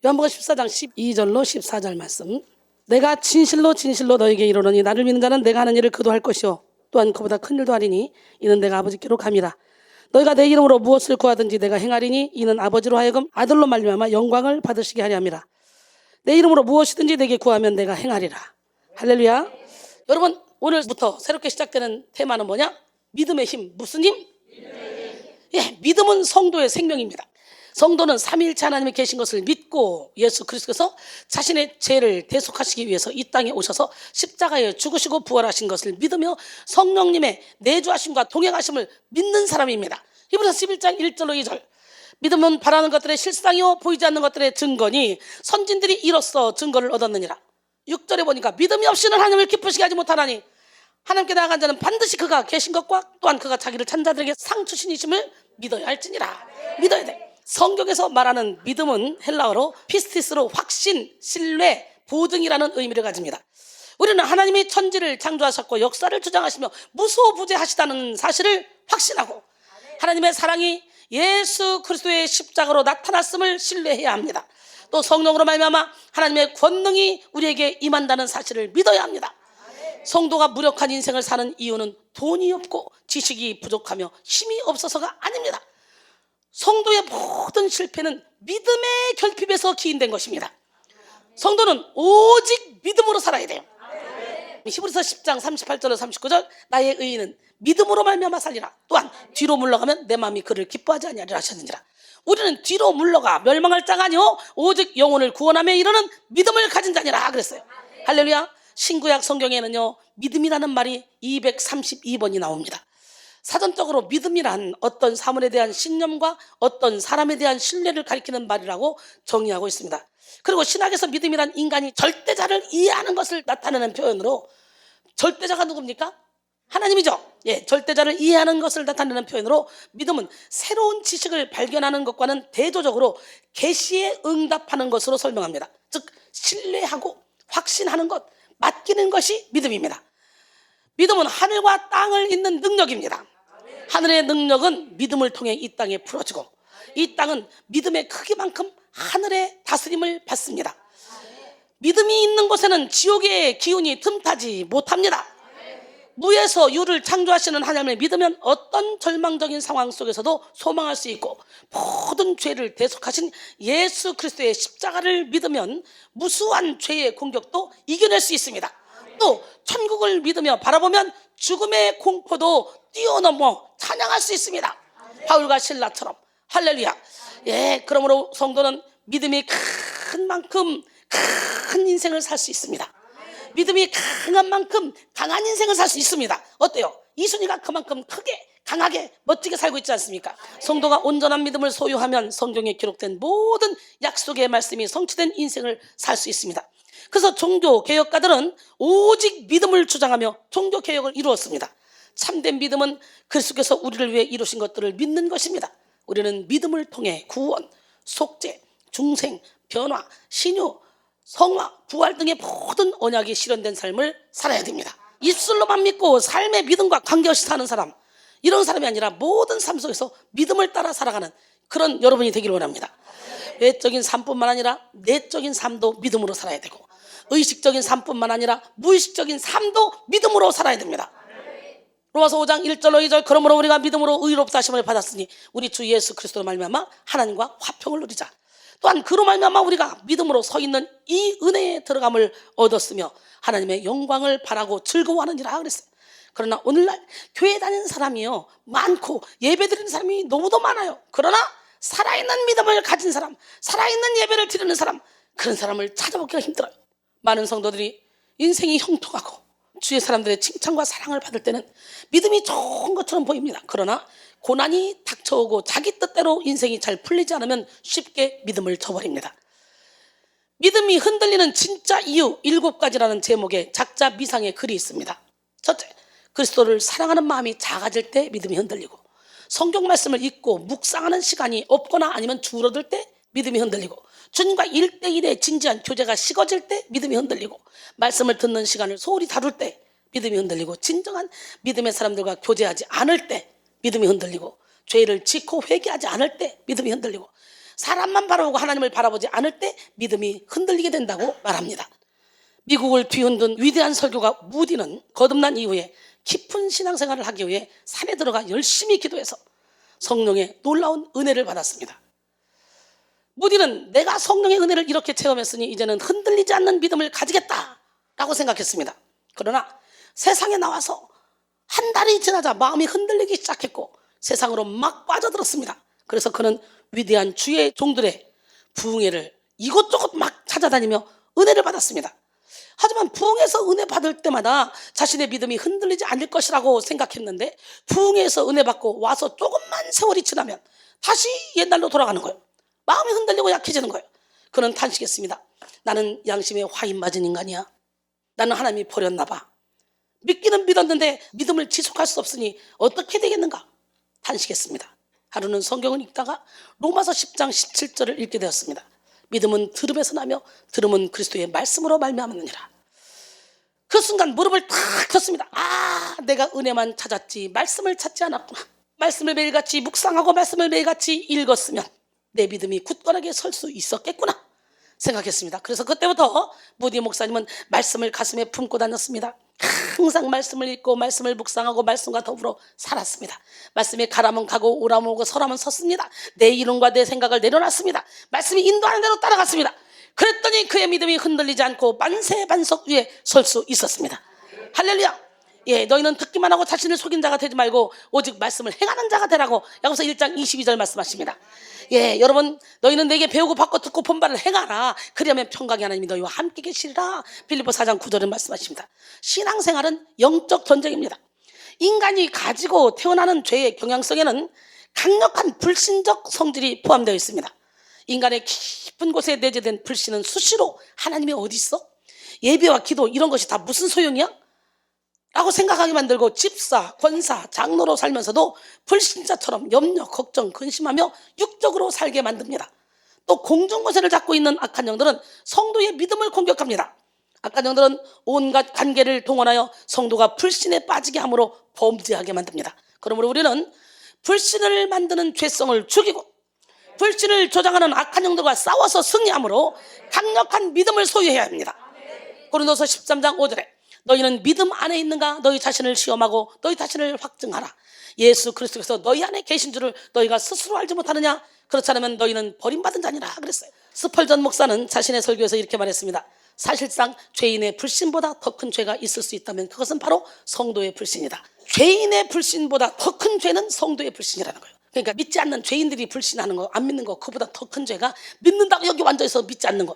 요한복음 14장 12절로 14절 말씀. 내가 진실로 진실로 너에게 이르노니 나를 믿는 자는 내가 하는 일을 그도 할 것이요 또한 그보다 큰 일도 하리니 이는 내가 아버지께로 감이라. 너희가 내 이름으로 무엇을 구하든지 내가 행하리니 이는 아버지로 하여금 아들로 말미암아 영광을 받으시게 하려 함이라. 내 이름으로 무엇이든지 내게 구하면 내가 행하리라. 할렐루야. 여러분, 오늘부터 새롭게 시작되는 테마는 뭐냐? 믿음의 힘. 무슨 힘? 예, 믿음은 성도의 생명입니다. 성도는 삼위일체 하나님이 계신 것을 믿고 예수 그리스도께서 자신의 죄를 대속하시기 위해서 이 땅에 오셔서 십자가에 죽으시고 부활하신 것을 믿으며 성령님의 내주하심과 동행하심을 믿는 사람입니다. 히브리서 11장 1절로 2절. 믿음은 바라는 것들의 실상이요 보이지 않는 것들의 증거니 선진들이 이로써 증거를 얻었느니라. 6절에 보니까 믿음이 없이는 하나님을 기쁘시게 하지 못하나니 하나님께 나아간 자는 반드시 그가 계신 것과 또한 그가 자기를 찾는 자들에게 상 주신이심을 믿어야 할지니라. 믿어야 돼. 성경에서 말하는 믿음은 헬라어로 피스티스로 확신, 신뢰, 보증이라는 의미를 가집니다. 우리는 하나님이 천지를 창조하셨고 역사를 주장하시며 무소부재하시다는 사실을 확신하고 하나님의 사랑이 예수 그리스도의 십자가로 나타났음을 신뢰해야 합니다. 또 성령으로 말미암아 하나님의 권능이 우리에게 임한다는 사실을 믿어야 합니다. 성도가 무력한 인생을 사는 이유는 돈이 없고 지식이 부족하며 힘이 없어서가 아닙니다. 성도의 모든 실패는 믿음의 결핍에서 기인된 것입니다. 성도는 오직 믿음으로 살아야 돼요. 히브리서 10장 38절로 39절. 나의 의인은 믿음으로 말미암아 살리라. 또한 뒤로 물러가면 내 마음이 그를 기뻐하지 아니하리라 하셨느니라. 우리는 뒤로 물러가 멸망할 자가 아니요 오직 영혼을 구원하며 이르는 믿음을 가진 자니라 그랬어요. 할렐루야. 신구약 성경에는요 믿음이라는 말이 232번이 나옵니다. 사전적으로 믿음이란 어떤 사물에 대한 신념과 어떤 사람에 대한 신뢰를 가리키는 말이라고 정의하고 있습니다. 그리고 신학에서 믿음이란 인간이 절대자를 이해하는 것을 나타내는 표현으로, 절대자가 누굽니까? 하나님이죠. 예, 절대자를 이해하는 것을 나타내는 표현으로 믿음은 새로운 지식을 발견하는 것과는 대조적으로 계시에 응답하는 것으로 설명합니다. 즉 신뢰하고 확신하는 것, 맡기는 것이 믿음입니다. 믿음은 하늘과 땅을 잇는 능력입니다. 하늘의 능력은 믿음을 통해 이 땅에 풀어지고 이 땅은 믿음의 크기만큼 하늘의 다스림을 받습니다. 믿음이 있는 곳에는 지옥의 기운이 틈타지 못합니다. 무에서 유를 창조하시는 하나님을 믿으면 어떤 절망적인 상황 속에서도 소망할 수 있고 모든 죄를 대속하신 예수 그리스도의 십자가를 믿으면 무수한 죄의 공격도 이겨낼 수 있습니다. 또 천국을 믿으며 바라보면 죽음의 공포도 뛰어넘어 찬양할 수 있습니다. 바울과 실라처럼. 할렐루야. 예, 그러므로 성도는 믿음이 큰 만큼 큰 인생을 살 수 있습니다. 믿음이 강한 만큼 강한 인생을 살 수 있습니다. 어때요? 이순이가 그만큼 크게 강하게 멋지게 살고 있지 않습니까? 성도가 온전한 믿음을 소유하면 성경에 기록된 모든 약속의 말씀이 성취된 인생을 살 수 있습니다. 그래서 종교개혁가들은 오직 믿음을 주장하며 종교개혁을 이루었습니다. 참된 믿음은 그리스도께서 우리를 위해 이루신 것들을 믿는 것입니다. 우리는 믿음을 통해 구원, 속죄, 중생, 변화, 신유, 성화, 부활 등의 모든 언약이 실현된 삶을 살아야 됩니다. 입술로만 믿고 삶의 믿음과 관계없이 사는 사람, 이런 사람이 아니라 모든 삶 속에서 믿음을 따라 살아가는 그런 여러분이 되기를 원합니다. 외적인 삶뿐만 아니라 내적인 삶도 믿음으로 살아야 되고 의식적인 삶뿐만 아니라 무의식적인 삶도 믿음으로 살아야 됩니다. 로마서 5장 1절로 2절. 그러므로 우리가 믿음으로 의롭다 하심을 받았으니 우리 주 예수 그리스도로 말미암아 하나님과 화평을 누리자. 또한 그로 말미암아 우리가 믿음으로 서 있는 이 은혜에 들어감을 얻었으며 하나님의 영광을 바라고 즐거워하느니라 그랬어요. 그러나 오늘날 교회 다니는 사람이요 많고 예배드리는 사람이 너무도 많아요. 그러나 살아있는 믿음을 가진 사람, 살아있는 예배를 드리는 사람, 그런 사람을 찾아보기가 힘들어요. 많은 성도들이 인생이 형통하고 주위의 사람들의 칭찬과 사랑을 받을 때는 믿음이 좋은 것처럼 보입니다. 그러나 고난이 닥쳐오고 자기 뜻대로 인생이 잘 풀리지 않으면 쉽게 믿음을 저버립니다. 믿음이 흔들리는 진짜 이유 7가지라는 제목의 작자 미상의 글이 있습니다. 첫째, 그리스도를 사랑하는 마음이 작아질 때 믿음이 흔들리고, 성경 말씀을 읽고 묵상하는 시간이 없거나 아니면 줄어들 때 믿음이 흔들리고, 주님과 1대1의 진지한 교제가 식어질 때 믿음이 흔들리고, 말씀을 듣는 시간을 소홀히 다룰 때 믿음이 흔들리고, 진정한 믿음의 사람들과 교제하지 않을 때 믿음이 흔들리고, 죄를 짓고 회개하지 않을 때 믿음이 흔들리고, 사람만 바라보고 하나님을 바라보지 않을 때 믿음이 흔들리게 된다고 말합니다. 미국을 뒤흔든 위대한 설교가 무디는 거듭난 이후에 깊은 신앙생활을 하기 위해 산에 들어가 열심히 기도해서 성령의 놀라운 은혜를 받았습니다. 무디는 내가 성령의 은혜를 이렇게 체험했으니 이제는 흔들리지 않는 믿음을 가지겠다라고 생각했습니다. 그러나 세상에 나와서 한 달이 지나자 마음이 흔들리기 시작했고 세상으로 막 빠져들었습니다. 그래서 그는 위대한 주의 종들의 부흥회를 이곳저곳 막 찾아다니며 은혜를 받았습니다. 하지만 부흥회에서 은혜 받을 때마다 자신의 믿음이 흔들리지 않을 것이라고 생각했는데 부흥회에서 은혜 받고 와서 조금만 세월이 지나면 다시 옛날로 돌아가는 거예요. 마음이 흔들리고 약해지는 거예요. 그는 탄식했습니다. 나는 양심에 화인 맞은 인간이야. 나는 하나님이 버렸나 봐. 믿기는 믿었는데 믿음을 지속할 수 없으니 어떻게 되겠는가 탄식했습니다. 하루는 성경을 읽다가 로마서 10장 17절을 읽게 되었습니다. 믿음은 들음에서 나며 들음은 그리스도의 말씀으로 말미암느니라. 그 순간 무릎을 탁 쳤습니다. 내가 은혜만 찾았지 말씀을 찾지 않았구나. 말씀을 매일같이 묵상하고 말씀을 매일같이 읽었으면 내 믿음이 굳건하게 설 수 있었겠구나 생각했습니다. 그래서 그때부터 무디 목사님은 말씀을 가슴에 품고 다녔습니다. 항상 말씀을 읽고 말씀을 묵상하고 말씀과 더불어 살았습니다. 말씀에 가라면 가고 오라면 오고 서라면 섰습니다. 내 이름과 내 생각을 내려놨습니다. 말씀이 인도하는 대로 따라갔습니다. 그랬더니 그의 믿음이 흔들리지 않고 만세 반석 위에 설 수 있었습니다. 할렐루야. 너희는 듣기만 하고 자신을 속인 자가 되지 말고 오직 말씀을 행하는 자가 되라고 야고보서 1장 22절 말씀하십니다. 여러분 너희는 내게 배우고 받고 듣고 본바를 행하라. 그리하면 평강의 하나님이 너희와 함께 계시리라. 빌립보 4장 9절을 말씀하십니다. 신앙생활은 영적 전쟁입니다. 인간이 가지고 태어나는 죄의 경향성에는 강력한 불신적 성질이 포함되어 있습니다. 인간의 깊은 곳에 내재된 불신은 수시로 하나님이 어디 있어? 예배와 기도 이런 것이 다 무슨 소용이야? 라고 생각하게 만들고 집사, 권사, 장로로 살면서도 불신자처럼 염려, 걱정, 근심하며 육적으로 살게 만듭니다. 또 공중권세를 잡고 있는 악한 영들은 성도의 믿음을 공격합니다. 악한 영들은 온갖 관계를 동원하여 성도가 불신에 빠지게 함으로 범죄하게 만듭니다. 그러므로 우리는 불신을 만드는 죄성을 죽이고 불신을 조장하는 악한 영들과 싸워서 승리함으로 강력한 믿음을 소유해야 합니다. 고린도서 13장 5절에 너희는 믿음 안에 있는가? 너희 자신을 시험하고 너희 자신을 확증하라. 예수 그리스도께서 너희 안에 계신 줄을 너희가 스스로 알지 못하느냐? 그렇지 않으면 너희는 버림받은 자니라 그랬어요. 스펄전 목사는 자신의 설교에서 이렇게 말했습니다. 사실상 죄인의 불신보다 더 큰 죄가 있을 수 있다면 그것은 바로 성도의 불신이다. 죄인의 불신보다 더 큰 죄는 성도의 불신이라는 거예요. 그러니까 믿지 않는 죄인들이 불신하는 거, 안 믿는 거, 그보다 더 큰 죄가 믿는다고 여기 완전해서 믿지 않는 거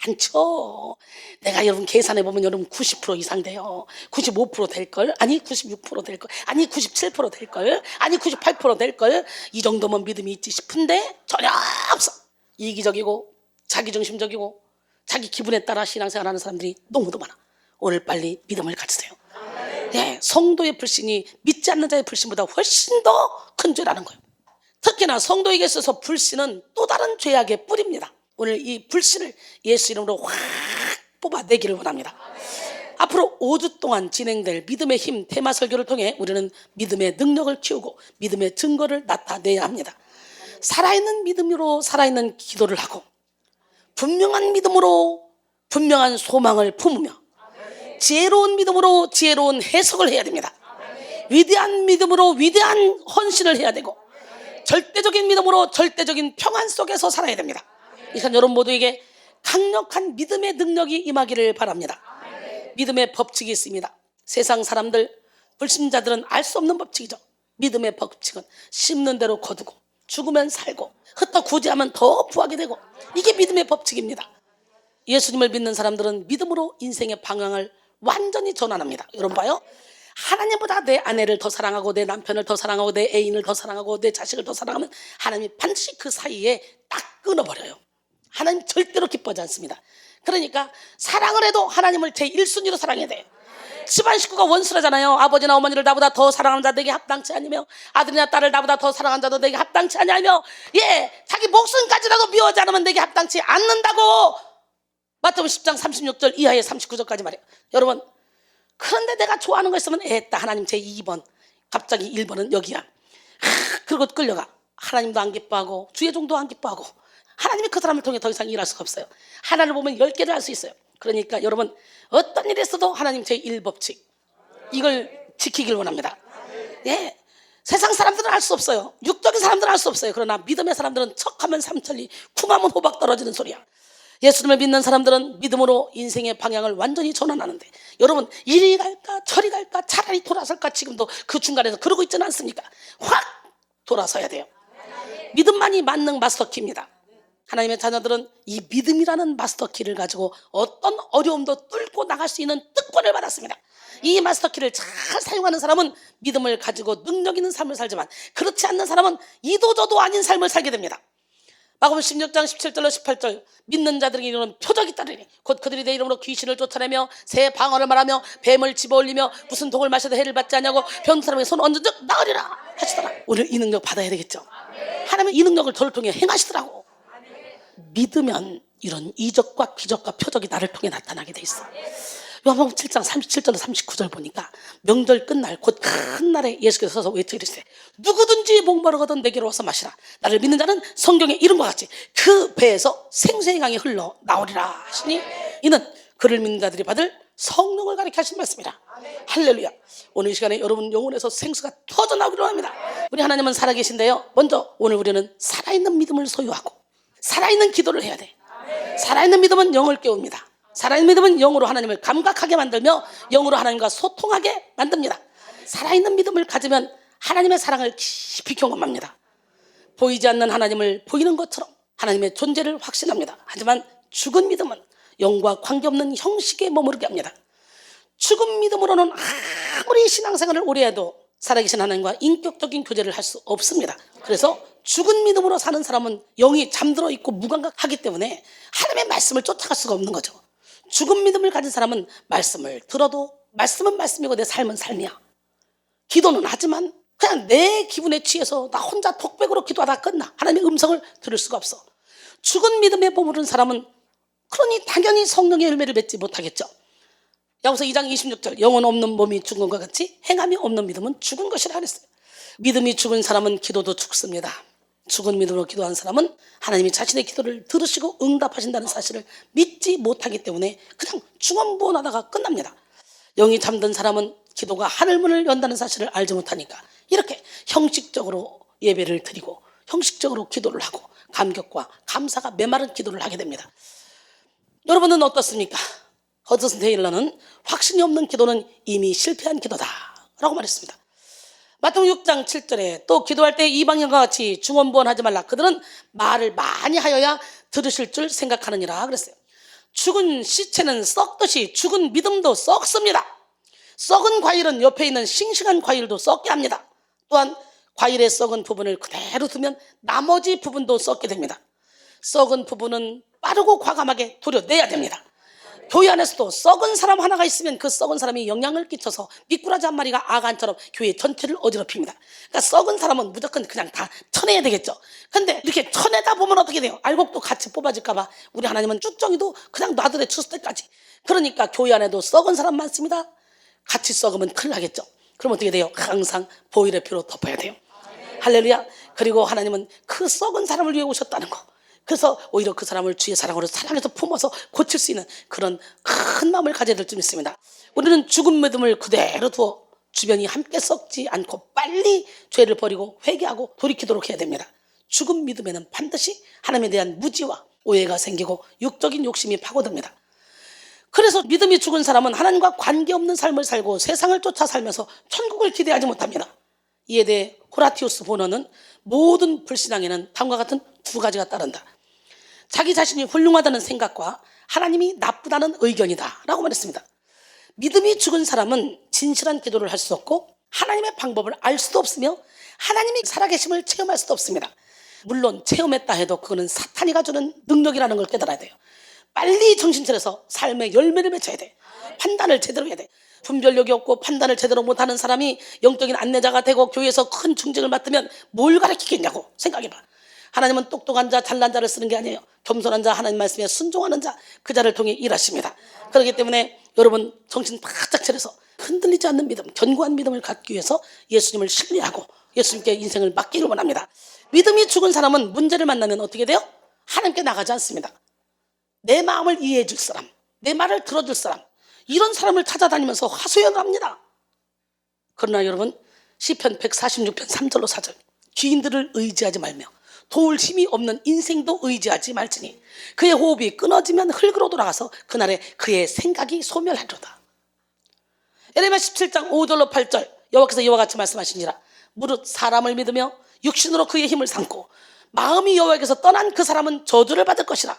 많죠. 내가 여러분 계산해보면 여러분 90% 이상 돼요. 95% 될걸? 아니 96% 될걸? 아니 97% 될걸? 아니 98% 될걸? 이 정도면 믿음이 있지 싶은데 전혀 없어. 이기적이고 자기중심적이고 자기 기분에 따라 신앙생활하는 사람들이 너무도 많아. 오늘 빨리 믿음을 가지세요. 성도의 불신이 믿지 않는 자의 불신보다 훨씬 더 큰 죄라는 거예요. 특히나 성도에게 있어서 불신은 또 다른 죄악의 뿌리입니다. 오늘 이 불신을 예수 이름으로 확 뽑아내기를 원합니다. 앞으로 5주 동안 진행될 믿음의 힘 테마 설교를 통해 우리는 믿음의 능력을 키우고 믿음의 증거를 나타내야 합니다. 살아있는 믿음으로 살아있는 기도를 하고 분명한 믿음으로 분명한 소망을 품으며 지혜로운 믿음으로 지혜로운 해석을 해야 됩니다. 위대한 믿음으로 위대한 헌신을 해야 되고 절대적인 믿음으로 절대적인 평안 속에서 살아야 됩니다. 이상 여러분 모두에게 강력한 믿음의 능력이 임하기를 바랍니다. 믿음의 법칙이 있습니다. 세상 사람들, 불신자들은 알 수 없는 법칙이죠. 믿음의 법칙은 심는 대로 거두고 죽으면 살고 흩어 구제하면 더 부하게 되고 이게 믿음의 법칙입니다. 예수님을 믿는 사람들은 믿음으로 인생의 방향을 완전히 전환합니다. 여러분 봐요. 하나님보다 내 아내를 더 사랑하고 내 남편을 더 사랑하고 내 애인을 더 사랑하고 내 자식을 더 사랑하면 하나님이 반드시 그 사이에 딱 끊어버려요. 하나님 절대로 기뻐하지 않습니다. 그러니까 사랑을 해도 하나님을 제1순위로 사랑해야 돼요. 집안 식구가 원수라잖아요. 아버지나 어머니를 나보다 더 사랑하는 자 내게 합당치 아니며 아들이나 딸을 나보다 더 사랑하는 자도 내게 합당치 아니하며 자기 목숨까지라도 미워하지 않으면 내게 합당치 않는다고 마태복음 10장 36절 이하에 39절까지 말해요. 여러분 그런데 내가 좋아하는 거 있으면 하나님 제2번 갑자기 1번은 여기야. 그리고 끌려가. 하나님도 안 기뻐하고 주의 종도 안 기뻐하고 하나님이 그 사람을 통해 더 이상 일할 수가 없어요. 하나를 보면 10개를 할 수 있어요. 그러니까 여러분 어떤 일이 있어도 하나님 제1법칙 이걸 지키길 원합니다. 예. 세상 사람들은 할 수 없어요. 육적인 사람들은 할 수 없어요. 그러나 믿음의 사람들은 척하면 삼천리, 쿵하면 호박 떨어지는 소리야. 예수님을 믿는 사람들은 믿음으로 인생의 방향을 완전히 전환하는데 여러분 이리 갈까 저리 갈까 차라리 돌아설까 지금도 그 중간에서 그러고 있지는 않습니까? 확 돌아서야 돼요. 믿음만이 만능 마스터키입니다. 하나님의 자녀들은 이 믿음이라는 마스터키를 가지고 어떤 어려움도 뚫고 나갈 수 있는 특권을 받았습니다. 이 마스터키를 잘 사용하는 사람은 믿음을 가지고 능력 있는 삶을 살지만 그렇지 않는 사람은 이도저도 아닌 삶을 살게 됩니다. 마가복음 16장 17절로 18절 믿는 자들에게 이르는 표적이 따르니 곧 그들이 내 이름으로 귀신을 쫓아내며 새 방언을 말하며 뱀을 집어올리며 무슨 독을 마셔도 해를 받지 않냐고 병든 사람에게 손 얹은 적 나으리라 하시더라. 오늘 이 능력 받아야 되겠죠. 하나님은 이 능력을 저를 통해 행하시더라고. 믿으면 이런 이적과 기적과 표적이 나를 통해 나타나게 돼 있어. 요한복음 7장 37절로 39절 보니까 명절 끝날 곧 큰 날에 예수께서 서서 외치시되 누구든지 목마르거든 내게로 와서 마시라. 나를 믿는 자는 성경의 이름과 같이 그 배에서 생수의 강이 흘러 나오리라 하시니 이는 그를 믿는 자들이 받을 성령을 가리켜 하신 말씀이라. 할렐루야. 오늘 이 시간에 여러분 영혼에서 생수가 터져나오기로 합니다. 우리 하나님은 살아계신데요. 먼저 오늘 우리는 살아있는 믿음을 소유하고 살아있는 기도를 해야 돼. 살아있는 믿음은 영을 깨웁니다. 살아있는 믿음은 영으로 하나님을 감각하게 만들며 영으로 하나님과 소통하게 만듭니다. 살아있는 믿음을 가지면 하나님의 사랑을 깊이 경험합니다. 보이지 않는 하나님을 보이는 것처럼 하나님의 존재를 확신합니다. 하지만 죽은 믿음은 영과 관계없는 형식에 머무르게 합니다. 죽은 믿음으로는 아무리 신앙생활을 오래 해도 살아계신 하나님과 인격적인 교제를 할 수 없습니다. 그래서 죽은 믿음으로 사는 사람은 영이 잠들어 있고 무감각하기 때문에 하나님의 말씀을 쫓아갈 수가 없는 거죠. 죽은 믿음을 가진 사람은 말씀을 들어도 말씀은 말씀이고 내 삶은 삶이야. 기도는 하지만 그냥 내 기분에 취해서 나 혼자 독백으로 기도하다 끝나. 하나님의 음성을 들을 수가 없어. 죽은 믿음에 머무른 사람은 그러니 당연히 성령의 열매를 맺지 못하겠죠. 야고보서 2장 26절 영혼 없는 몸이 죽은 것 같이 행함이 없는 믿음은 죽은 것이라 그랬어요. 믿음이 죽은 사람은 기도도 죽습니다. 죽은 믿음으로 기도한 사람은 하나님이 자신의 기도를 들으시고 응답하신다는 사실을 믿지 못하기 때문에 그냥 중언부언하다가 끝납니다. 영이 잠든 사람은 기도가 하늘문을 연다는 사실을 알지 못하니까 이렇게 형식적으로 예배를 드리고 형식적으로 기도를 하고 감격과 감사가 메마른 기도를 하게 됩니다. 여러분은 어떻습니까? 허드슨 테일러는 확신이 없는 기도는 이미 실패한 기도다 라고 말했습니다. 마태복음 6장 7절에 또 기도할 때 이방인과 같이 중언부언하지 말라. 그들은 말을 많이 하여야 들으실 줄 생각하느니라 그랬어요. 죽은 시체는 썩듯이 죽은 믿음도 썩습니다. 썩은 과일은 옆에 있는 싱싱한 과일도 썩게 합니다. 또한 과일의 썩은 부분을 그대로 두면 나머지 부분도 썩게 됩니다. 썩은 부분은 빠르고 과감하게 도려내야 됩니다. 교회 안에서도 썩은 사람 하나가 있으면 그 썩은 사람이 영향을 끼쳐서 미꾸라지 한 마리가 아간처럼 교회 전체를 어지럽힙니다. 그러니까 썩은 사람은 무조건 그냥 다 쳐내야 되겠죠. 근데 이렇게 쳐내다 보면 어떻게 돼요? 알곡도 같이 뽑아질까 봐 우리 하나님은 쭉정이도 그냥 놔두래 추수 때까지. 그러니까 교회 안에도 썩은 사람 많습니다. 같이 썩으면 큰일 나겠죠. 그럼 어떻게 돼요? 항상 보혈의 피로 덮어야 돼요. 할렐루야. 그리고 하나님은 그 썩은 사람을 위해 오셨다는 거. 그래서 오히려 그 사람을 주의 사랑으로 사랑해서 품어서 고칠 수 있는 그런 큰 마음을 가져야 될 줄 믿습니다. 우리는 죽은 믿음을 그대로 두어 주변이 함께 썩지 않고 빨리 죄를 버리고 회개하고 돌이키도록 해야 됩니다. 죽은 믿음에는 반드시 하나님에 대한 무지와 오해가 생기고 육적인 욕심이 파고듭니다. 그래서 믿음이 죽은 사람은 하나님과 관계없는 삶을 살고 세상을 쫓아 살면서 천국을 기대하지 못합니다. 이에 대해 호라티우스 본어는 모든 불신앙에는 다음과 같은 두 가지가 따른다. 자기 자신이 훌륭하다는 생각과 하나님이 나쁘다는 의견이다 라고 말했습니다. 믿음이 죽은 사람은 진실한 기도를 할 수 없고 하나님의 방법을 알 수도 없으며 하나님이 살아계심을 체험할 수도 없습니다. 물론 체험했다 해도 그거는 사탄이 가주는 능력이라는 걸 깨달아야 돼요. 빨리 정신 차려서 삶의 열매를 맺어야 돼. 판단을 제대로 해야 돼. 분별력이 없고 판단을 제대로 못하는 사람이 영적인 안내자가 되고 교회에서 큰 중직을 맡으면 뭘 가르치겠냐고 생각해봐. 하나님은 똑똑한 자, 잘난 자를 쓰는 게 아니에요. 겸손한 자, 하나님 말씀에 순종하는 자, 그 자를 통해 일하십니다. 그렇기 때문에 여러분 정신 바짝 차려서 흔들리지 않는 믿음, 견고한 믿음을 갖기 위해서 예수님을 신뢰하고 예수님께 인생을 맡기를 원합니다. 믿음이 죽은 사람은 문제를 만나면 어떻게 돼요? 하나님께 나가지 않습니다. 내 마음을 이해해 줄 사람, 내 말을 들어줄 사람, 이런 사람을 찾아다니면서 하소연을 합니다. 그러나 여러분, 시편 146편 3절로 4절, 귀인들을 의지하지 말며 도울 힘이 없는 인생도 의지하지 말지니 그의 호흡이 끊어지면 흙으로 돌아가서 그날에 그의 생각이 소멸하리로다. 예레미야 17장 5절로 8절, 여호와께서 이와 같이 말씀하시니라. 무릇 사람을 믿으며 육신으로 그의 힘을 삼고 마음이 여호와에게서 떠난 그 사람은 저주를 받을 것이라.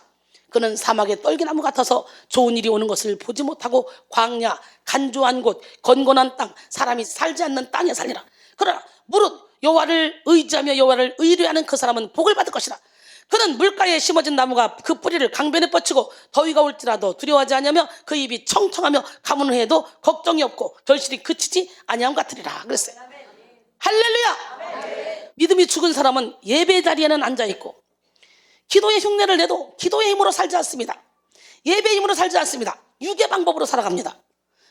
그는 사막의 떨기나무 같아서 좋은 일이 오는 것을 보지 못하고 광야, 간조한 곳, 건건한 땅, 사람이 살지 않는 땅에 살리라. 그러나 무릇 여호와를 의지하며 여호와를 의뢰하는 그 사람은 복을 받을 것이라. 그는 물가에 심어진 나무가 그 뿌리를 강변에 뻗치고 더위가 올지라도 두려워하지 아니하며 그 입이 청청하며 가문을 해도 걱정이 없고 결실이 그치지 아니함 같으리라 그랬어요. 할렐루야. 믿음이 죽은 사람은 예배 자리에는 앉아있고 기도의 흉내를 내도 기도의 힘으로 살지 않습니다. 예배의 힘으로 살지 않습니다. 육의 방법으로 살아갑니다.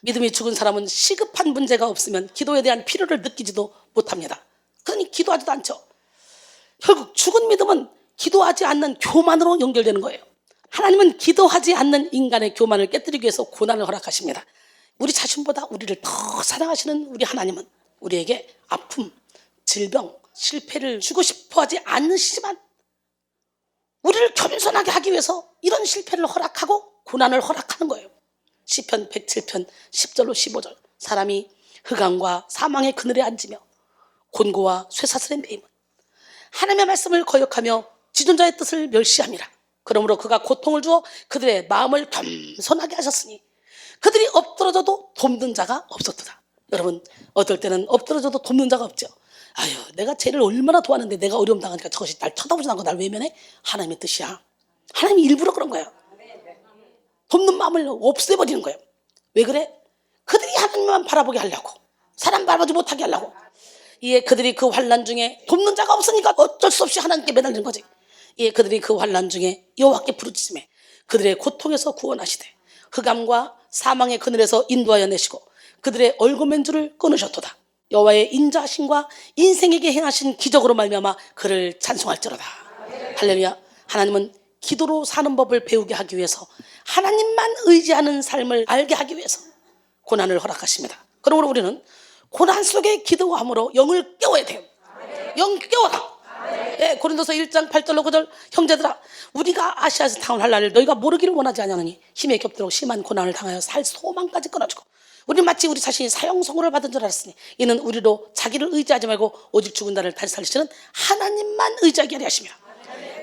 믿음이 죽은 사람은 시급한 문제가 없으면 기도에 대한 필요를 느끼지도 못합니다. 그러니 기도하지도 않죠. 결국 죽은 믿음은 기도하지 않는 교만으로 연결되는 거예요. 하나님은 기도하지 않는 인간의 교만을 깨뜨리기 위해서 고난을 허락하십니다. 우리 자신보다 우리를 더 사랑하시는 우리 하나님은 우리에게 아픔, 질병, 실패를 주고 싶어 하지 않으시지만 우리를 겸손하게 하기 위해서 이런 실패를 허락하고 고난을 허락하는 거예요. 시편 107편 10절로 15절, 사람이 흑암과 사망의 그늘에 앉으며 곤고와 쇠사슬에 매임은 하나님의 말씀을 거역하며 지존자의 뜻을 멸시함이라. 그러므로 그가 고통을 주어 그들의 마음을 겸손하게 하셨으니 그들이 엎드러져도 돕는 자가 없었도다. 여러분, 어떨 때는 엎드러져도 돕는 자가 없죠. 아유, 내가 쟤를 얼마나 도왔는데 내가 어려움 당하니까 저것이 날 쳐다보지 않고 날 외면해? 하나님의 뜻이야. 하나님이 일부러 그런 거예요. 돕는 마음을 없애버리는 거예요. 왜 그래? 그들이 하나님만 바라보게 하려고, 사람 바라보지 못하게 하려고. 이에 그들이 그 환난 중에 돕는 자가 없으니까 어쩔 수 없이 하나님께 매달리는 거지. 이에 그들이 그 환난 중에 여호와께 부르짖으며 그들의 고통에서 구원하시되 흑암과 사망의 그늘에서 인도하여 내시고 그들의 얼굴맨줄을 끊으셨도다. 여호와의 인자하심과 인생에게 행하신 기적으로 말미암아 그를 찬송할지로다. 할렐루야. 하나님은 기도로 사는 법을 배우게 하기 위해서, 하나님만 의지하는 삶을 알게 하기 위해서 고난을 허락하십니다. 그러므로 우리는 고난 속에 기도함으로 영을 깨워야 돼요. 영 깨워라. 예, 고린도서 1장 8절로 9절, 형제들아 우리가 아시아에서 당할 날을 너희가 모르기를 원하지 아니하느니 힘에 겹도록 심한 고난을 당하여 살 소망까지 끊어주고 우리 마치 우리 자신이 사형선고를 받은 줄 알았으니 이는 우리로 자기를 의지하지 말고 오직 죽은 자를 다시 살리시는 하나님만 의지하게 하려 하시며.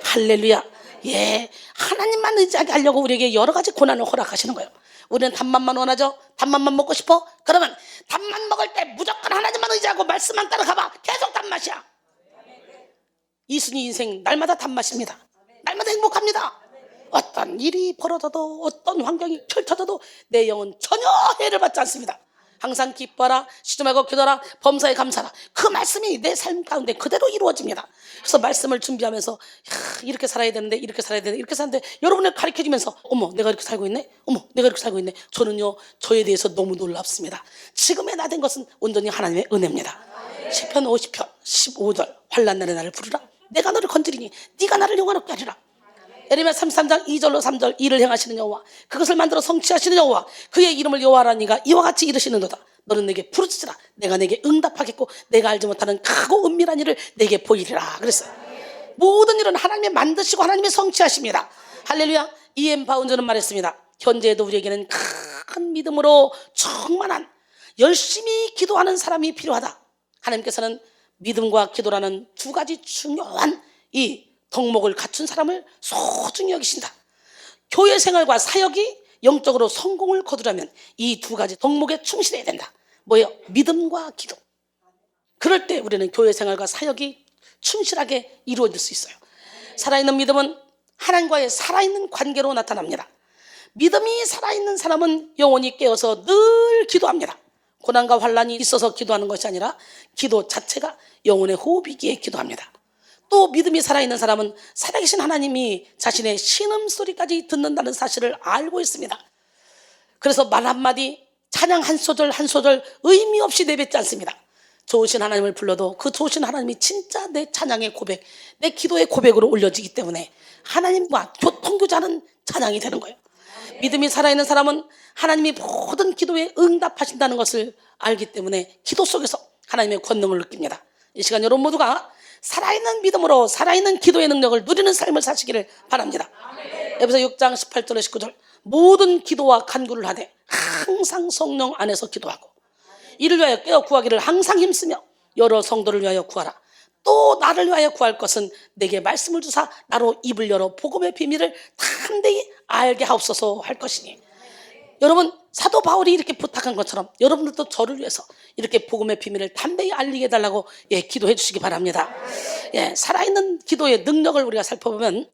할렐루야. 예, 하나님만 의지하게 하려고 우리에게 여러 가지 고난을 허락하시는 거예요. 우리는 단맛만 원하죠. 단맛만 먹고 싶어? 그러면 단맛 먹을 때 무조건 하나님만 의지하고 말씀만 따라가봐. 계속 단맛이야. 이순이 인생 날마다 단맛입니다. 날마다 행복합니다. 어떤 일이 벌어져도 어떤 환경이 펼쳐져도 내 영은 전혀 해를 받지 않습니다. 항상 기뻐하라, 쉬지 말고 기도하라, 범사에 감사하라. 그 말씀이 내 삶 가운데 그대로 이루어집니다. 그래서 말씀을 준비하면서 이렇게 살아야 되는데 이렇게 살아야 되는데 이렇게 사는데 여러분을 가르쳐주면서 어머 내가 이렇게 살고 있네, 어머 내가 이렇게 살고 있네. 저는요 저에 대해서 너무 놀랍습니다. 지금의 나 된 것은 온전히 하나님의 은혜입니다. 시편 50편 15절, 환난 날에 나를 부르라. 내가 너를 건드리니 네가 나를 영화롭게 하리라. 예레미야 33장 2절로 3절, 이를 행하시는 여호와, 그것을 만들어 성취하시는 여호와, 그의 이름을 여호와라니가 이와 같이 이르시는도다. 너는 내게 부르짖으라. 내가 내게 응답하겠고 내가 알지 못하는 크고 은밀한 일을 내게 보이리라 그랬어요. 모든 일은 하나님이 만드시고 하나님이 성취하십니다. 할렐루야. E.M. 바운저는 말했습니다. 현재에도 우리에게는 큰 믿음으로 충만한 열심히 기도하는 사람이 필요하다. 하나님께서는 믿음과 기도라는 두 가지 중요한 이 덕목을 갖춘 사람을 소중히 여기신다. 교회 생활과 사역이 영적으로 성공을 거두려면 이 두 가지 덕목에 충실해야 된다. 뭐예요? 믿음과 기도. 그럴 때 우리는 교회 생활과 사역이 충실하게 이루어질 수 있어요. 살아있는 믿음은 하나님과의 살아있는 관계로 나타납니다. 믿음이 살아있는 사람은 영혼이 깨어서 늘 기도합니다. 고난과 환난이 있어서 기도하는 것이 아니라 기도 자체가 영혼의 호흡이기에 기도합니다. 또 믿음이 살아있는 사람은 살아계신 하나님이 자신의 신음소리까지 듣는다는 사실을 알고 있습니다. 그래서 말 한마디, 찬양 한 소절 한 소절 의미 없이 내뱉지 않습니다. 좋으신 하나님을 불러도 그 좋으신 하나님이 진짜 내 찬양의 고백, 내 기도의 고백으로 올려지기 때문에 하나님과 교통교제하는 찬양이 되는 거예요. 믿음이 살아있는 사람은 하나님이 모든 기도에 응답하신다는 것을 알기 때문에 기도 속에서 하나님의 권능을 느낍니다. 이 시간 여러분 모두가 살아있는 믿음으로 살아있는 기도의 능력을 누리는 삶을 사시기를 바랍니다. 에베소 6장 18절에 19절 모든 기도와 간구를 하되 항상 성령 안에서 기도하고 이를 위하여 깨어 구하기를 항상 힘쓰며 여러 성도를 위하여 구하라. 또 나를 위하여 구할 것은 내게 말씀을 주사 나로 입을 열어 복음의 비밀을 담대히 알게 하옵소서 할 것이니. 여러분 사도 바울이 이렇게 부탁한 것처럼 여러분들도 저를 위해서 이렇게 복음의 비밀을 담대히 알리게 해달라고 기도해 주시기 바랍니다. 살아있는 기도의 능력을 우리가 살펴보면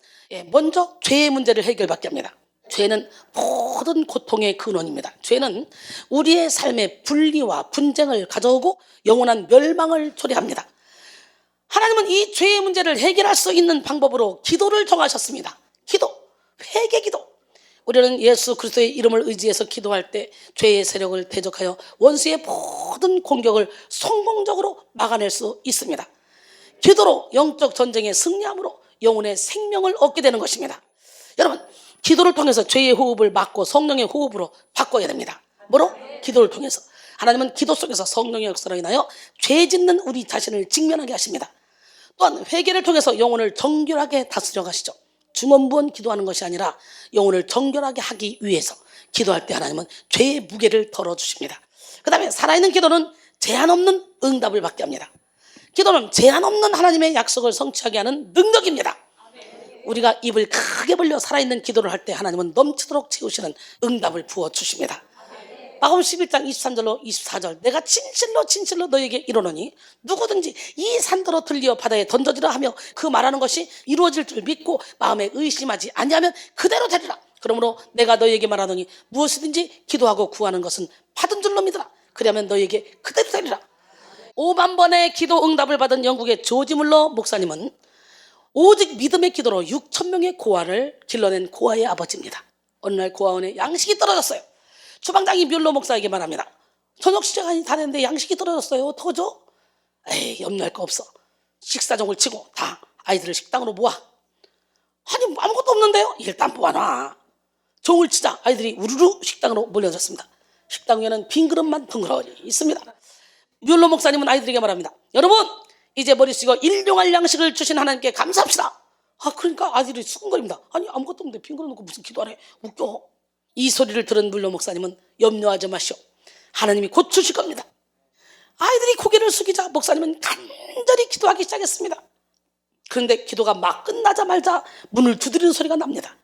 먼저 죄의 문제를 해결받게 합니다. 죄는 모든 고통의 근원입니다. 죄는 우리의 삶에 분리와 분쟁을 가져오고 영원한 멸망을 초래합니다. 하나님은 이 죄의 문제를 해결할 수 있는 방법으로 기도를 정하셨습니다. 기도, 회개 기도. 우리는 예수 그리스도의 이름을 의지해서 기도할 때 죄의 세력을 대적하여 원수의 모든 공격을 성공적으로 막아낼 수 있습니다. 기도로 영적 전쟁에 승리함으로 영혼의 생명을 얻게 되는 것입니다. 여러분 기도를 통해서 죄의 호흡을 막고 성령의 호흡으로 바꿔야 됩니다. 뭐로? 기도를 통해서. 하나님은 기도 속에서 성령의 역사로 인하여 죄 짓는 우리 자신을 직면하게 하십니다. 또한 회개를 통해서 영혼을 정결하게 다스려 가시죠. 중언부언 기도하는 것이 아니라 영혼을 정결하게 하기 위해서 기도할 때 하나님은 죄의 무게를 덜어주십니다. 그 다음에 살아있는 기도는 제한 없는 응답을 받게 합니다. 기도는 제한 없는 하나님의 약속을 성취하게 하는 능력입니다. 우리가 입을 크게 벌려 살아있는 기도를 할 때 하나님은 넘치도록 채우시는 응답을 부어주십니다. 마가복음 11장 23절로 24절 내가 진실로 너에게 이르노니 누구든지 이 산더러 들리어 바다에 던져지라 하며 그 말하는 것이 이루어질 줄 믿고 마음에 의심하지 아니하면 그대로 되리라. 그러므로 내가 너에게 말하노니 무엇이든지 기도하고 구하는 것은 받은 줄로 믿으라. 그러면 너에게 그대로 되리라. 5만 번의 기도 응답을 받은 영국의 조지 물러 목사님은 오직 믿음의 기도로 6천 명의 고아를 길러낸 고아의 아버지입니다. 어느 날 고아원에 양식이 떨어졌어요. 주방장이 뮬러 목사에게 말합니다. 저녁 시간이 다 됐는데 양식이 떨어졌어요. 어떡하죠? 에이, 염려할 거 없어. 식사종을 치고 다 아이들을 식당으로 모아. 아니 아무것도 없는데요? 일단 모아놔. 종을 치자 아이들이 우르르 식당으로 몰려들었습니다. 식당 위에는 빈 그릇만 덩그러니 있습니다. 뮬러 목사님은 아이들에게 말합니다. 여러분 이제 머리 쓰고 일용할 양식을 주신 하나님께 감사합시다. 그러니까 아이들이 수근거립니다. 아니 아무것도 없는데 빈 그릇 놓고 무슨 기도하래. 웃겨. 이 소리를 들은 뮬러 목사님은 염려하지 마시오. 하나님이 곧 주실 겁니다. 아이들이 고개를 숙이자 목사님은 간절히 기도하기 시작했습니다. 그런데 기도가 막 끝나자마자 문을 두드리는 소리가 납니다.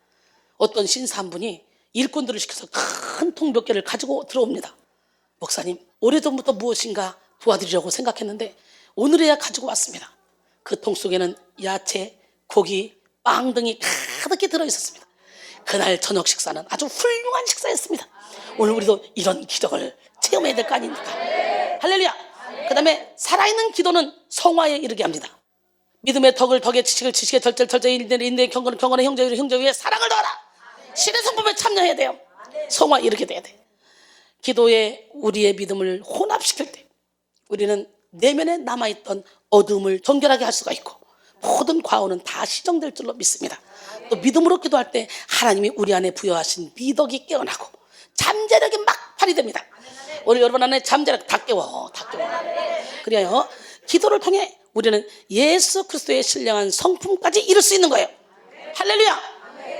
어떤 신사 한 분이 일꾼들을 시켜서 큰 통 몇 개를 가지고 들어옵니다. 목사님 오래전부터 무엇인가 도와드리려고 생각했는데 오늘에야 가지고 왔습니다. 그 통 속에는 야채, 고기, 빵 등이 가득히 들어있었습니다. 그날 저녁 식사는 아주 훌륭한 식사였습니다. 오늘 우리도 이런 기적을 체험해야 될 거 아닙니까? 할렐루야. 그 다음에 살아있는 기도는 성화에 이르게 합니다. 믿음의 덕을 덕에 지식을 지식에 절제 인내의 경건의 형제 위에 사랑을 더하라. 신의 성품에 참여해야 돼요. 성화 이르게 돼야 돼. 기도에 우리의 믿음을 혼합시킬 때 우리는 내면에 남아있던 어둠을 정결하게 할 수가 있고 모든 과오는 다 시정될 줄로 믿습니다. 또 믿음으로 기도할 때 하나님이 우리 안에 부여하신 미덕이 깨어나고 잠재력이 막 발휘됩니다. 오늘 여러분 안에 잠재력 다 깨워. 그래요. 기도를 통해 우리는 예수 그리스도의 신령한 성품까지 이룰 수 있는 거예요. 할렐루야.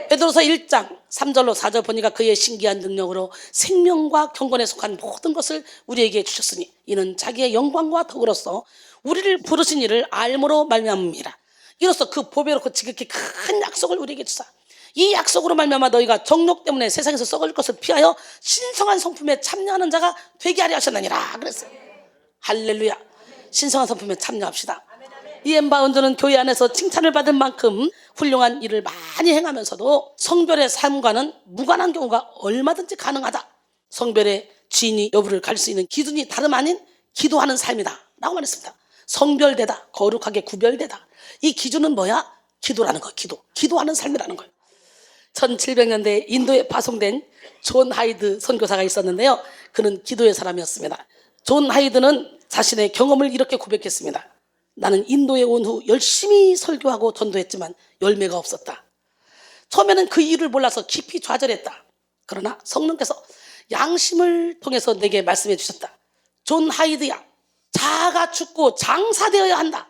베드로서 1장 3절로 4절 보니까 그의 신기한 능력으로 생명과 경건에 속한 모든 것을 우리에게 주셨으니 이는 자기의 영광과 덕으로서 우리를 부르신 이를 알므로 말미암음이라. 이로써 그 보배롭고 지극히 큰 약속을 우리에게 주사 이 약속으로 말미암아 너희가 정욕 때문에 세상에서 썩을 것을 피하여 신성한 성품에 참여하는 자가 되게 하려 하셨느니라 그랬어요. 할렐루야. 신성한 성품에 참여합시다. 이 엠바운드는 교회 안에서 칭찬을 받을 만큼 훌륭한 일을 많이 행하면서도 성별의 삶과는 무관한 경우가 얼마든지 가능하다. 성별의 진위 여부를 가릴 수 있는 기준이 다름 아닌 기도하는 삶이다 라고 말했습니다. 성별되다, 거룩하게 구별되다. 이 기준은 뭐야? 기도라는 거야. 기도하는 삶이라는 거예요. 1700년대에 인도에 파송된 존 하이드 선교사가 있었는데요. 그는 기도의 사람이었습니다. 존 하이드는 자신의 경험을 이렇게 고백했습니다. 나는 인도에 온 후 열심히 설교하고 전도했지만 열매가 없었다. 처음에는 그 이유를 몰라서 깊이 좌절했다. 그러나 성령께서 양심을 통해서 내게 말씀해 주셨다. 존 하이드야, 자아가 죽고 장사되어야 한다.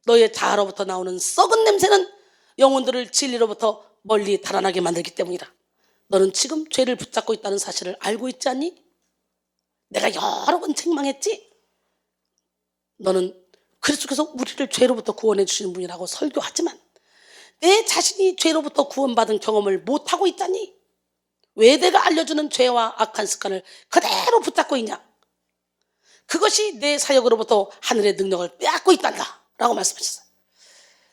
너의 자아로부터 나오는 썩은 냄새는 영혼들을 진리로부터 멀리 달아나게 만들기 때문이다. 너는 지금 죄를 붙잡고 있다는 사실을 알고 있지 않니? 내가 여러 번 책망했지? 너는 그리스도께서 우리를 죄로부터 구원해 주시는 분이라고 설교하지만 내 자신이 죄로부터 구원받은 경험을 못하고 있다니? 왜 내가 알려주는 죄와 악한 습관을 그대로 붙잡고 있냐? 그것이 내 사역으로부터 하늘의 능력을 빼앗고 있단다 라고 말씀하셨어요.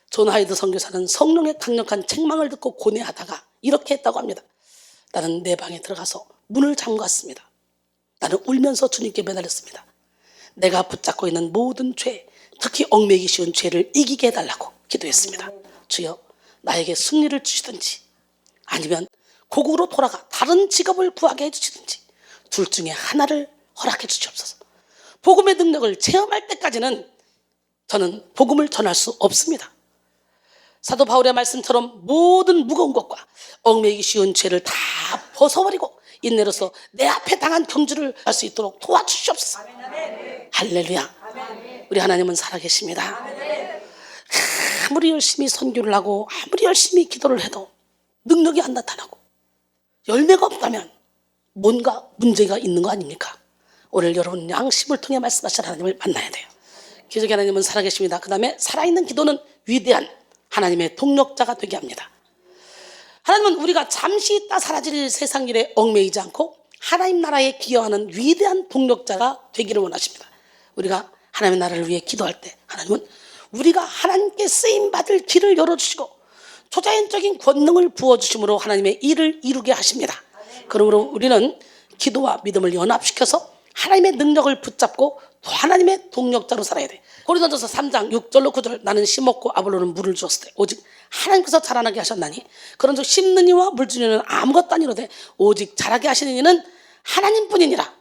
존 하이드 선교사는 성령의 강력한 책망을 듣고 고뇌하다가 이렇게 했다고 합니다. 나는 내 방에 들어가서 문을 잠갔습니다. 나는 울면서 주님께 매달렸습니다. 내가 붙잡고 있는 모든 죄, 특히 얽매이기 쉬운 죄를 이기게 해달라고 기도했습니다. 주여, 나에게 승리를 주시든지 아니면 고국으로 돌아가 다른 직업을 구하게 해주시든지 둘 중에 하나를 허락해 주시옵소서. 복음의 능력을 체험할 때까지는 저는 복음을 전할 수 없습니다. 사도 바울의 말씀처럼 모든 무거운 것과 얽매이기 쉬운 죄를 다 벗어버리고 인내로서 내 앞에 당한 경주를 할 수 있도록 도와주시옵소서. 할렐루야. 우리 하나님은 살아계십니다. 아무리 열심히 선교를 하고 아무리 열심히 기도를 해도 능력이 안 나타나고 열매가 없다면 뭔가 문제가 있는 거 아닙니까? 오늘 여러분 양심을 통해 말씀하신 하나님을 만나야 돼요. 기적의 하나님은 살아계십니다. 그 다음에 살아있는 기도는 위대한 하나님의 동력자가 되게 합니다. 하나님은 우리가 잠시 있다 사라질 세상 일에 얽매이지 않고 하나님 나라에 기여하는 위대한 동력자가 되기를 원하십니다. 우리가 하나님의 나라를 위해 기도할 때 하나님은 우리가 하나님께 쓰임받을 길을 열어주시고 초자연적인 권능을 부어주심으로 하나님의 일을 이루게 하십니다. 그러므로 우리는 기도와 믿음을 연합시켜서 하나님의 능력을 붙잡고 또 하나님의 동력자로 살아야 돼. 고린도전서 3장 6절로 9절 나는 심었고 아볼로는 물을 주었을 때 오직 하나님께서 자라나게 하셨나니 그런즉 심는 이와 물 주는 이는 아무것도 아니로되 오직 자라게 하시는 이는 하나님뿐이니라.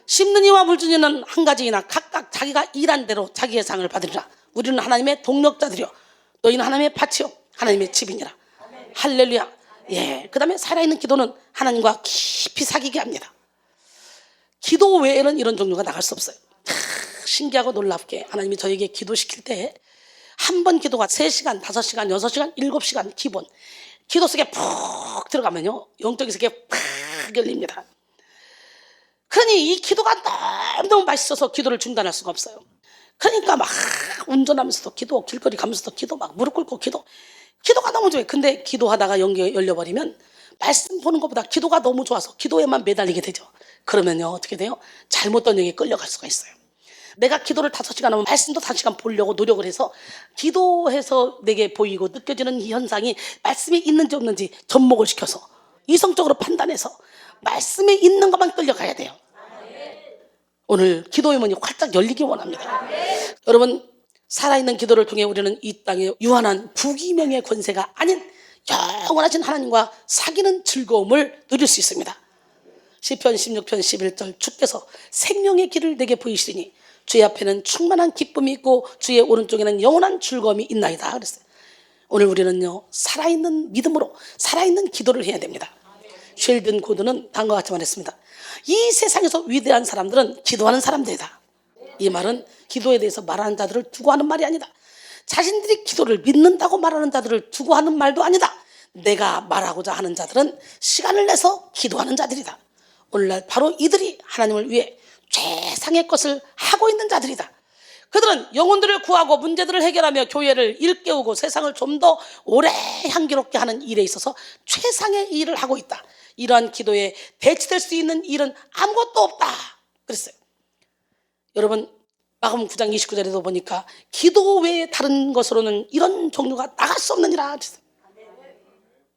심는 이와 물 주는 이는 한 가지이나 각각 자기가 일한 대로 자기의 상을 받으리라. 우리는 하나님의 동력자들이요 너희는 하나님의 밭이요 하나님의 집이니라. 할렐루야. 예. 그 다음에 살아있는 기도는 하나님과 깊이 사귀게 합니다. 기도 외에는 이런 종류가 나갈 수 없어요. 신기하고 놀랍게 하나님이 저에게 기도시킬 때 한 번 기도가 3시간, 5시간, 6시간, 7시간 기본 기도 속에 푹 들어가면요 영적인 세계에 팍 열립니다. 그러니 이 기도가 너무너무 맛있어서 기도를 중단할 수가 없어요. 그러니까 막 운전하면서도 기도, 길거리 가면서도 기도, 막 무릎 꿇고 기도가 너무 좋아요. 근데 기도하다가 연기가 열려버리면 말씀 보는 것보다 기도가 너무 좋아서 기도에만 매달리게 되죠. 그러면요 어떻게 돼요? 잘못된 영에 끌려갈 수가 있어요. 내가 기도를 5시간 하면 말씀도 5시간 보려고 노력을 해서 기도해서 내게 보이고 느껴지는 이 현상이 말씀이 있는지 없는지 접목을 시켜서 이성적으로 판단해서 말씀에 있는 것만 끌려가야 돼요. 오늘 기도의 문이 활짝 열리기 원합니다. 여러분 살아있는 기도를 통해 우리는 이 땅의 유한한 부기명의 권세가 아닌 영원하신 하나님과 사귀는 즐거움을 누릴 수 있습니다. 시편 16편 11절 주께서 생명의 길을 내게 보이시리니 주의 앞에는 충만한 기쁨이 있고 주의 오른쪽에는 영원한 즐거움이 있나이다 그랬어요. 오늘 우리는요 살아있는 믿음으로 살아있는 기도를 해야 됩니다. 쉘든 고드는 다음과 같이 말했습니다. 이 세상에서 위대한 사람들은 기도하는 사람들이다. 이 말은 기도에 대해서 말하는 자들을 두고 하는 말이 아니다. 자신들이 기도를 믿는다고 말하는 자들을 두고 하는 말도 아니다. 내가 말하고자 하는 자들은 시간을 내서 기도하는 자들이다. 오늘날 바로 이들이 하나님을 위해 최상의 것을 하고 있는 자들이다. 그들은 영혼들을 구하고 문제들을 해결하며 교회를 일깨우고 세상을 좀 더 오래 향기롭게 하는 일에 있어서 최상의 일을 하고 있다. 이러한 기도에 대치될 수 있는 일은 아무것도 없다 그랬어요. 여러분 마가복음 9장 29절에도 보니까 기도 외에 다른 것으로는 이런 종류가 나갈 수 없느니라.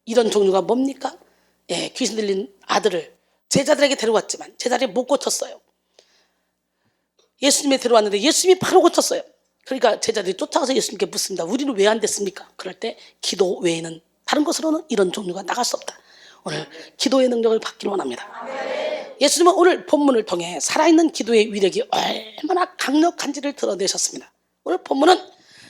이런 종류가 뭡니까? 예, 귀신 들린 아들을 제자들에게 데려왔지만 제자들이 못 고쳤어요. 예수님에 데려왔는데 예수님이 바로 고쳤어요. 그러니까 제자들이 쫓아가서 예수님께 묻습니다. 우리는 왜 안 됐습니까? 그럴 때 기도 외에는 다른 것으로는 이런 종류가 나갈 수 없다. 오늘 기도의 능력을 받기를 원합니다. 예수님은 오늘 본문을 통해 살아있는 기도의 위력이 얼마나 강력한지를 드러내셨습니다. 오늘 본문은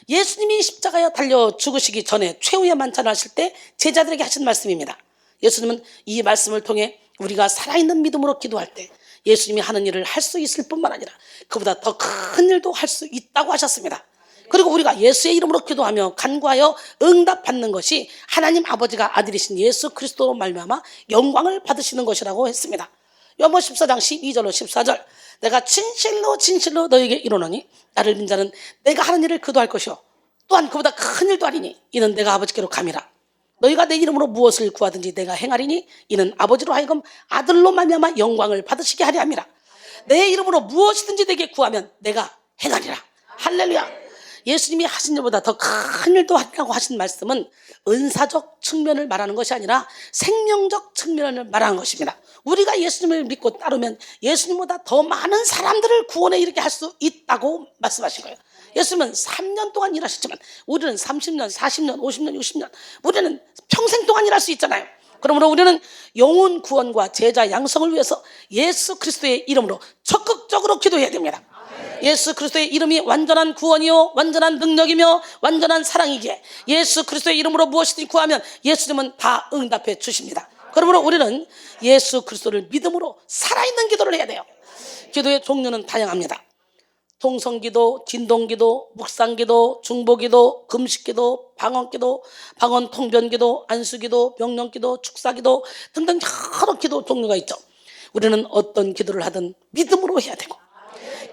예수님이 십자가에 달려 죽으시기 전에 최후의 만찬을 하실 때 제자들에게 하신 말씀입니다. 예수님은 이 말씀을 통해 우리가 살아있는 믿음으로 기도할 때 예수님이 하는 일을 할 수 있을 뿐만 아니라 그보다 더 큰 일도 할 수 있다고 하셨습니다. 그리고 우리가 예수의 이름으로 기도하며 간구하여 응답받는 것이 하나님 아버지가 아들이신 예수 그리스도로 말미암아 영광을 받으시는 것이라고 했습니다. 요한복음 14장 12절로 14절, 내가 진실로 진실로 너에게 이르노니 나를 믿는 자는 내가 하는 일을 그도 할 것이요 또한 그보다 큰 일도 하리니 이는 내가 아버지께로 감이라. 너희가 내 이름으로 무엇을 구하든지 내가 행하리니 이는 아버지로 하여금 아들로 말미암아 영광을 받으시게 하려 함이라. 내 이름으로 무엇이든지 내게 구하면 내가 행하리라. 할렐루야. 예수님이 하신 일보다 더 큰 일도 하리라고 하신 말씀은 은사적 측면을 말하는 것이 아니라 생명적 측면을 말하는 것입니다. 우리가 예수님을 믿고 따르면 예수님보다 더 많은 사람들을 구원에 이르게 할 수 있다고 말씀하신 거예요. 예수님은 3년 동안 일하셨지만 우리는 30년, 40년, 50년, 60년, 우리는 평생 동안 일할 수 있잖아요. 그러므로 우리는 영혼 구원과 제자 양성을 위해서 예수 그리스도의 이름으로 적극적으로 기도해야 됩니다. 예수 그리스도의 이름이 완전한 구원이요 완전한 능력이며 완전한 사랑이기에 예수 그리스도의 이름으로 무엇이든지 구하면 예수님은 다 응답해 주십니다. 그러므로 우리는 예수 그리스도를 믿음으로 살아있는 기도를 해야 돼요. 기도의 종류는 다양합니다. 통성기도, 진동기도, 묵상기도, 중보기도, 금식기도, 방언기도, 방언통변기도, 안수기도, 명령기도, 축사기도 등등 여러 기도 종류가 있죠. 우리는 어떤 기도를 하든 믿음으로 해야 되고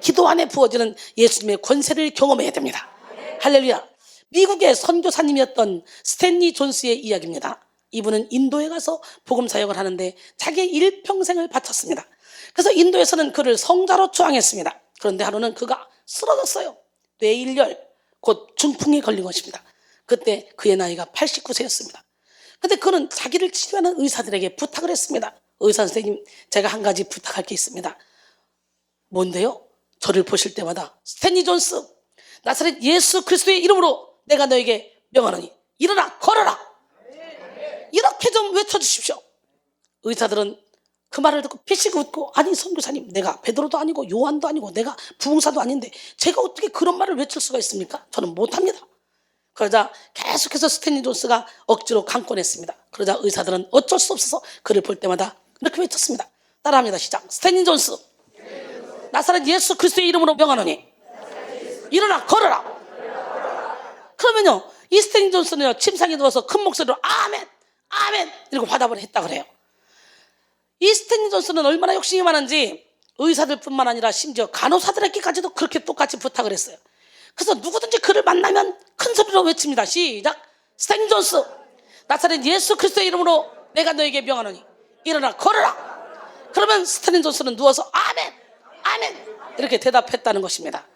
기도 안에 부어지는 예수님의 권세를 경험해야 됩니다. 할렐루야. 미국의 선교사님이었던 스탠리 존스의 이야기입니다. 이분은 인도에 가서 복음 사역을 하는데 자기의 일평생을 바쳤습니다. 그래서 인도에서는 그를 성자로 추앙했습니다. 그런데 하루는 그가 쓰러졌어요. 뇌일열, 곧 중풍에 걸린 것입니다. 그때 그의 나이가 89세였습니다. 근데 그는 자기를 치료하는 의사들에게 부탁을 했습니다. 의사 선생님, 제가 한 가지 부탁할 게 있습니다. 뭔데요? 저를 보실 때마다 스탠리 존스, 나사렛 예수 그리스도의 이름으로 내가 너에게 명하노니 일어나 걸어라, 이렇게 좀 외쳐주십시오. 의사들은 그 말을 듣고 피식 웃고, 아니 선교사님, 내가 베드로도 아니고 요한도 아니고 내가 부흥사도 아닌데 제가 어떻게 그런 말을 외칠 수가 있습니까? 저는 못합니다. 그러자 계속해서 스탠리 존스가 억지로 강권했습니다. 그러자 의사들은 어쩔 수 없어서 그를 볼 때마다 이렇게 외쳤습니다. 따라합니다. 시작. 스탠리 존스, 나사렛 예수 그리스도의 이름으로 명하노니 일어나 걸어라. 그러면요, 이 스탠리 존스는요, 침상에 누워서 큰 목소리로 아멘 아멘 이러고 화답을 했다 그래요. 이 스탠리 존스는 얼마나 욕심이 많은지 의사들뿐만 아니라 심지어 간호사들에게까지도 그렇게 똑같이 부탁을 했어요. 그래서 누구든지 그를 만나면 큰 소리로 외칩니다. 시작. 스탠리 존스, 나사렛 예수 그리스도의 이름으로 내가 너에게 명하노니 일어나 걸어라. 그러면 스탠리 존스는 누워서 아멘 아멘 이렇게 대답했다는 것입니다.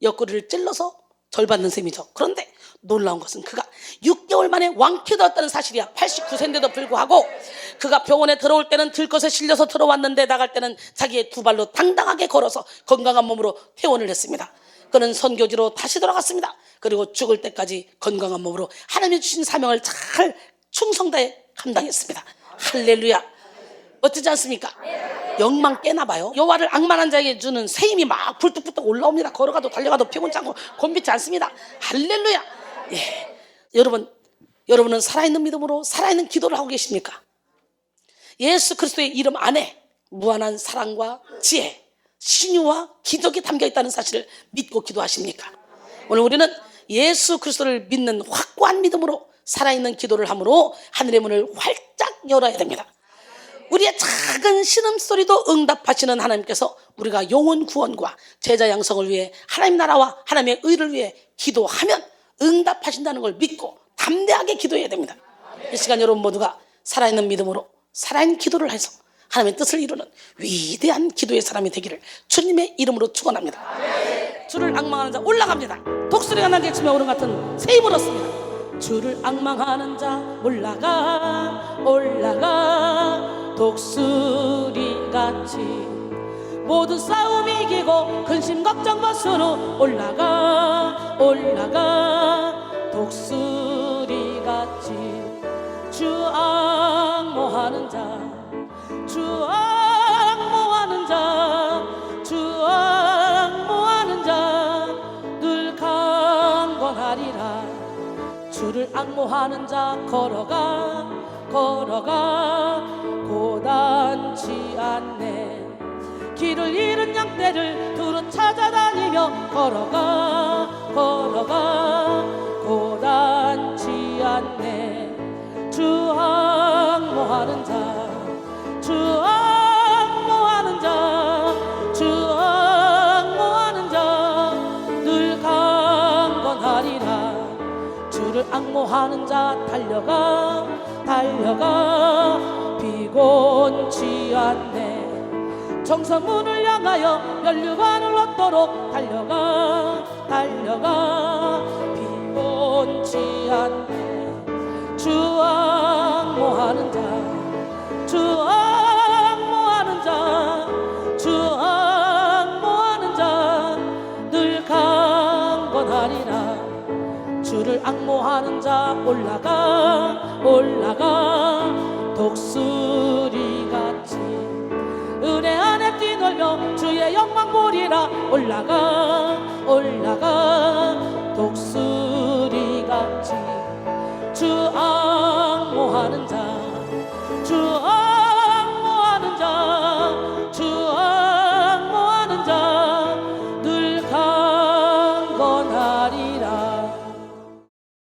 옆구리를 찔러서 절받는 셈이죠. 그런데 놀라운 것은 그가 6개월 만에 완쾌 되었다는 사실이야. 89세인데도 불구하고 그가 병원에 들어올 때는 들것에 실려서 들어왔는데 나갈 때는 자기의 두 발로 당당하게 걸어서 건강한 몸으로 퇴원을 했습니다. 그는 선교지로 다시 돌아갔습니다. 그리고 죽을 때까지 건강한 몸으로 하나님이 주신 사명을 잘 충성다해 감당했습니다. 할렐루야. 멋지지 않습니까? 영망 깨나 봐요. 여호와를 악만한 자에게 주는 새 힘이 막 불뚝불뚝 올라옵니다. 걸어가도 달려가도 피곤치 않고 곤비치 않습니다. 할렐루야. 예. 여러분은 살아있는 믿음으로 살아있는 기도를 하고 계십니까? 예수 그리스도의 이름 안에 무한한 사랑과 지혜, 신유와 기적이 담겨 있다는 사실을 믿고 기도하십니까? 오늘 우리는 예수 그리스도를 믿는 확고한 믿음으로 살아있는 기도를 함으로 하늘의 문을 활짝 열어야 됩니다. 우리의 작은 신음소리도 응답하시는 하나님께서 우리가 영혼 구원과 제자 양성을 위해 하나님 나라와 하나님의 의를 위해 기도하면 응답하신다는 걸 믿고 담대하게 기도해야 됩니다. 이 시간 여러분 모두가 살아있는 믿음으로 살아있는 기도를 해서 하나님의 뜻을 이루는 위대한 기도의 사람이 되기를 주님의 이름으로 축원합니다. 주를 악망하는 자 올라갑니다. 독수리가 날개 치며 오른 같은 새 힘을 얻습니다. 주를 악망하는 자 올라가 독수리같이 모든 싸움 이기고 근심 걱정 벗으로 올라가 독수리같이 주 악모하는 자 주 악모하는 앙모하는 자 걸어가 걸어가 고단치 않네. 길을 잃은 양떼를 두루 찾아다니며 걸어가 걸어가 고단치 않네. 주 앙모하는 자 주 앙모하는 자 주 앙모하는 자 늘 강건하리라. 주를 앙모하는 자 달려가 달려가 피곤치 않네. 정성문을 향하여 면류관을 얻도록 달려가 달려가 피곤치 않네. 주 앙모하는 자주 앙모하는 자주 앙모하는 자 늘 강건하리라. 주를 앙모하는 자 올라가 올라가 독수리같이 은혜 안에 뛰놀며 주의 영광 보리라. 올라가 올라가 독수리같이 주 앙모하는 자